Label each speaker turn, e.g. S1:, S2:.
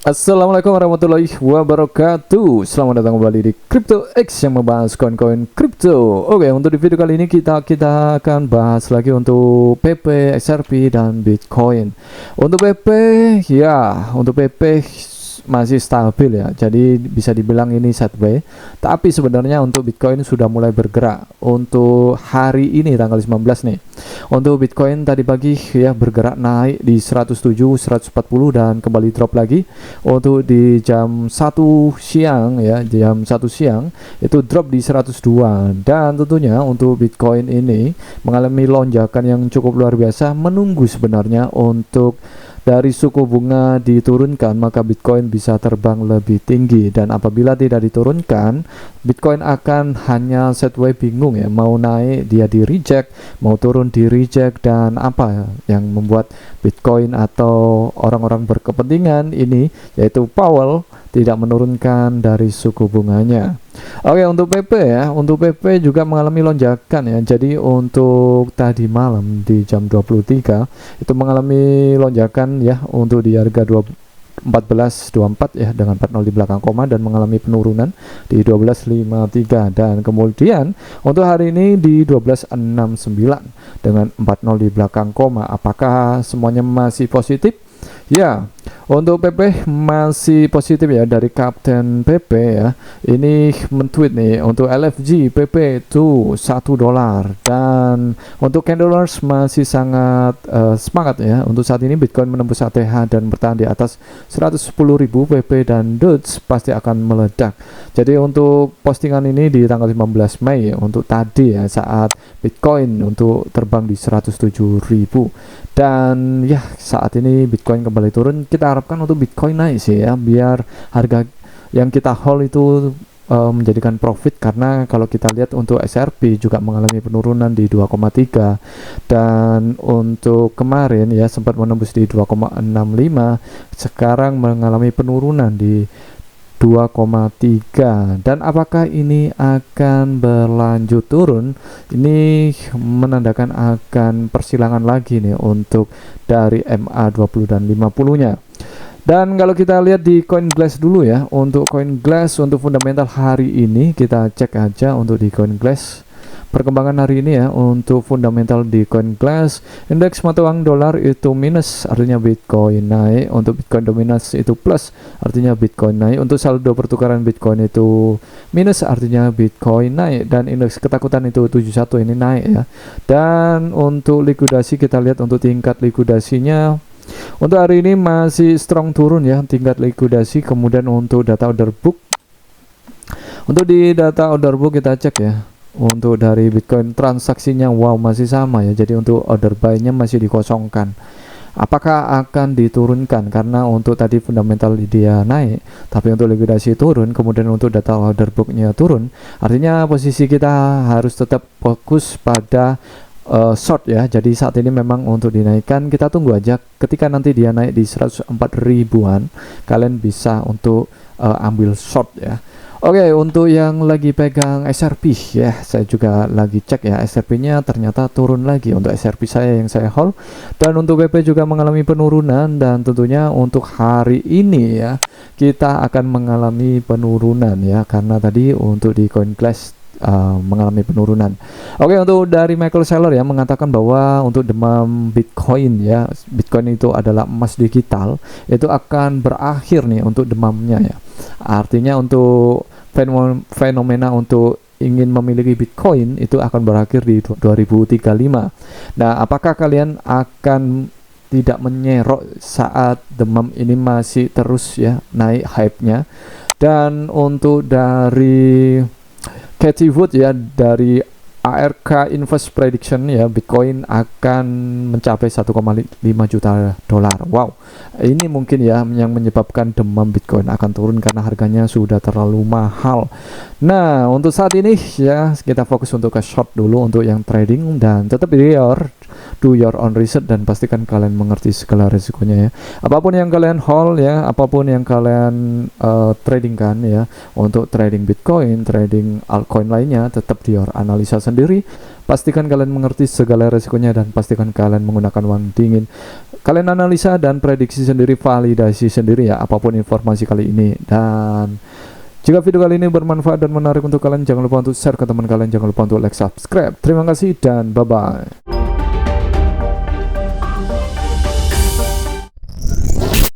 S1: Assalamualaikum warahmatullahi wabarakatuh. Selamat datang kembali di Crypto X yang membahas koin-koin kripto. Oke, untuk di video kali ini kita akan bahas lagi untuk PP, XRP dan Bitcoin. Untuk PP, untuk PP masih stabil ya, jadi bisa dibilang ini sideways. Tapi sebenarnya untuk Bitcoin sudah mulai bergerak untuk hari ini tanggal 19 nih. Untuk Bitcoin tadi pagi ya bergerak naik di 107, 140 dan kembali drop lagi. Untuk di jam 1 siang ya, jam 1 siang itu drop di 102. Dan tentunya untuk Bitcoin ini mengalami lonjakan yang cukup luar biasa, menunggu sebenarnya untuk dari suku bunga diturunkan, maka Bitcoin bisa terbang lebih tinggi. Dan apabila tidak diturunkan, Bitcoin akan hanya sideways, bingung ya, mau naik dia di reject, mau turun di reject. Dan apa yang membuat Bitcoin atau orang-orang berkepentingan ini, yaitu Powell, tidak menurunkan dari suku bunganya. Oke, untuk PP ya, untuk PP juga mengalami lonjakan ya. Jadi untuk tadi malam di jam 23 itu mengalami lonjakan ya, untuk di harga 14.24 ya, dengan 40 di belakang koma, dan mengalami penurunan di 12.53. Dan kemudian untuk hari ini di 12.69 dengan 40 di belakang koma. Apakah semuanya masih positif? Ya, untuk PP masih positif ya, dari Kapten PP ya. Ini mentweet nih untuk LFG PP itu $1, dan untuk candlers masih sangat semangat ya. Untuk saat ini Bitcoin menembus ATH dan bertahan di atas 110.000 PP, dan DOGE pasti akan meledak. Jadi untuk postingan ini di tanggal 15 Mei ya, untuk tadi ya, saat Bitcoin untuk terbang di 107.000. Dan ya, saat ini Bitcoin kembali turun. Kita harapkan untuk Bitcoin naik sih ya, biar harga yang kita hold itu menjadikan profit. Karena kalau kita lihat untuk XRP juga mengalami penurunan di 2,3, dan untuk kemarin ya sempat menembus di 2,65, sekarang mengalami penurunan di 2,3. Dan apakah ini akan berlanjut turun? Ini menandakan akan persilangan lagi nih untuk dari MA20 dan 50-nya. Dan kalau kita lihat di CoinGlass dulu ya, untuk CoinGlass untuk fundamental hari ini kita cek aja untuk di CoinGlass perkembangan hari ini ya. Untuk fundamental di CoinGlass, indeks mata uang dolar itu minus, artinya Bitcoin naik. Untuk Bitcoin dominasi itu plus, artinya Bitcoin naik. Untuk saldo pertukaran Bitcoin itu minus, artinya Bitcoin naik. Dan indeks ketakutan itu 71, ini naik ya. Dan untuk likuidasi kita lihat untuk tingkat likuidasinya untuk hari ini masih strong turun ya, tingkat likuidasi. Kemudian untuk data order book, untuk di data order book kita cek ya, untuk dari Bitcoin transaksinya masih sama ya. Jadi untuk order buy-nya masih dikosongkan. Apakah akan diturunkan? Karena untuk tadi fundamental dia naik, tapi untuk likuidasi turun, kemudian untuk data order book-nya turun. Artinya posisi kita harus tetap fokus pada short ya. Jadi saat ini memang untuk dinaikkan, kita tunggu aja. Ketika nanti dia naik di 104 ribuan, kalian bisa untuk ambil short ya. Oke, untuk yang lagi pegang XRP ya, saya juga lagi cek ya, XRP-nya ternyata turun lagi untuk XRP saya yang saya hold. Dan untuk PP juga mengalami penurunan, dan tentunya untuk hari ini ya kita akan mengalami penurunan ya, karena tadi untuk di CoinGlass mengalami penurunan. Oke, untuk dari Michael Saylor ya, mengatakan bahwa untuk demam Bitcoin ya, Bitcoin itu adalah emas digital, itu akan berakhir nih untuk demamnya ya. Artinya untuk fenomena untuk ingin memiliki Bitcoin itu akan berakhir di 2035. Nah, apakah kalian akan tidak menyerok saat demam ini masih terus ya naik hype-nya? Dan untuk dari Katie Wood ya, dari ARK Invest Prediction ya, Bitcoin akan mencapai 1,5 juta dolar. Wow, ini mungkin ya yang menyebabkan demam Bitcoin akan turun, karena harganya sudah terlalu mahal. Nah, untuk saat ini ya kita fokus untuk ke short dulu untuk yang trading, dan tetap do your own research, dan pastikan kalian mengerti segala resikonya ya. Apapun yang kalian hold ya, apapun yang kalian trading kan ya, untuk trading Bitcoin, trading altcoin lainnya, tetap di your analisa sendiri. Pastikan kalian mengerti segala resikonya dan pastikan kalian menggunakan uang dingin. Kalian analisa dan prediksi sendiri, validasi sendiri ya apapun informasi kali ini. Dan jika video kali ini bermanfaat dan menarik untuk kalian, jangan lupa untuk share ke teman kalian, jangan lupa untuk like, subscribe. Terima kasih dan bye-bye.